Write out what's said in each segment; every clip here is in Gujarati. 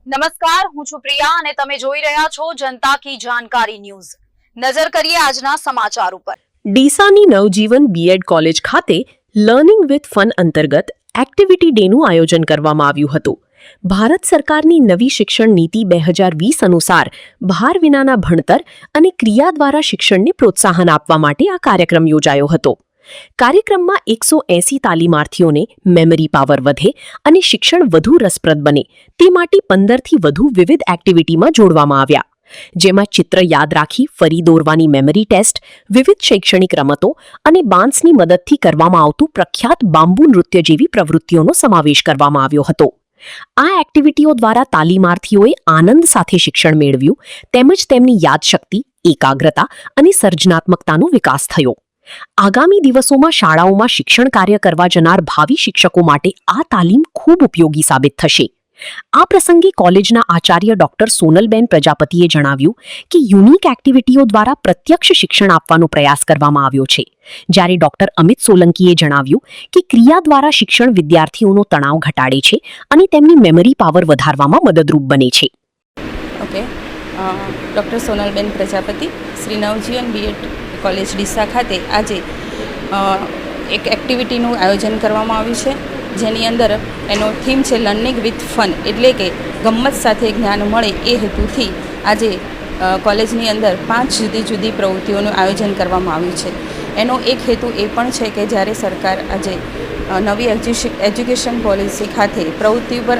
નમસ્કાર, હું છું પ્રિયા અને તમે જોઈ રહ્યા છો જનતા કી જાણકારી ન્યૂઝ। નજર કરીએ આજના સમાચાર ઉપર। ડીસાની નવજીવન બીએડ કોલેજ ખાતે લર્નિંગ વિથ ફન અંતર્ગત એક્ટિવિટી ડેનું આયોજન કરવામાં આવ્યું હતું। ભારત સરકારની નવી શિક્ષણ નીતિ 2020 અનુસાર ભાર વિનાના ભણતર અને ક્રિયા દ્વારા શિક્ષણને પ્રોત્સાહન આપવા માટે આ કાર્યક્રમ યોજાયો હતો। કાર્યક્રમમાં 180 તાલીમાર્થીઓને મેમરી પાવર વધે અને શિક્ષણ વધુ રસપ્રદ બને તે માટે 15થી વધુ વિવિધ એક્ટિવિટીમાં જોડવામાં આવ્યા, જેમાં ચિત્ર યાદ રાખી ફરી દોરવાની મેમરી ટેસ્ટ, વિવિધ શૈક્ષણિક રમતો અને બાન્સની મદદથી કરવામાં આવતું પ્રખ્યાત બાંબુ નૃત્ય જેવી પ્રવૃત્તિઓનો સમાવેશ કરવામાં આવ્યો હતો। આ એક્ટિવિટીઓ દ્વારા તાલીમાર્થીઓએ આનંદ સાથે શિક્ષણ મેળવ્યું તેમજ તેમની યાદશક્તિ, એકાગ્રતા અને સર્જનાત્મકતાનો વિકાસ થયો। આગામી દિવસોમાં શાળાઓમાં શિક્ષણ કાર્ય કરવા જનાર ભાવિ શિક્ષકો માટે આ તાલીમ ખૂબ ઉપયોગી સાબિત થશે। આ પ્રસંગે કોલેજના આચાર્ય ડોક્ટર સોનલબેન પ્રજાપતિએ જણાવ્યું કે યુનિક એક્ટિવિટીઓ દ્વારા પ્રત્યક્ષ શિક્ષણ આપવાનો પ્રયાસ કરવામાં આવ્યો છે, જ્યારે ડોક્ટર અમિત સોલંકીએ જણાવ્યું કે ક્રિયા દ્વારા શિક્ષણ વિદ્યાર્થીઓનો તણાવ ઘટાડે છે અને તેમની મેમરી પાવર વધારવામાં મદદરૂપ બને છે। ઓકે, ડૉક્ટર સોનલબેન પ્રજાપતિ, શ્રી નવજીવન બીએડ કોલેજ ડીસા ખાતે આજે એક એક્ટિવિટીનું આયોજન કરવામાં આવ્યું છે, જેની અંદર એનો થીમ છે લર્નિંગ વિથ ફન, એટલે કે ગમ્મત સાથે જ્ઞાન મળે એ હેતુથી આજે કોલેજની અંદર 5 જુદી જુદી પ્રવૃત્તિઓનું આયોજન કરવામાં આવ્યું છે। એનો એક હેતુ એ પણ છે કે જ્યારે સરકાર આજે નવી એજ્યુકેશન પોલિસી ખાતે પ્રવૃત્તિ પર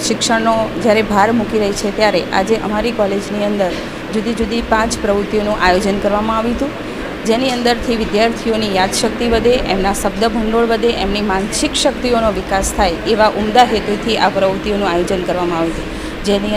શિક્ષણનો જ્યારે ભાર મૂકી રહી છે, ત્યારે આજે અમારી કોલેજની અંદર જુદી જુદી 5 પ્રવૃત્તિઓનું આયોજન કરવામાં આવ્યું હતું, જેની અંદરથી વિદ્યાર્થીઓની યાદશક્તિ વધે, એમના શબ્દ ભંડોળ વધે, એમની માનસિક શક્તિઓનો વિકાસ થાય એવા ઉમદા હેતુથી આ પ્રવૃત્તિઓનું આયોજન કરવામાં આવ્યું હતું, જેની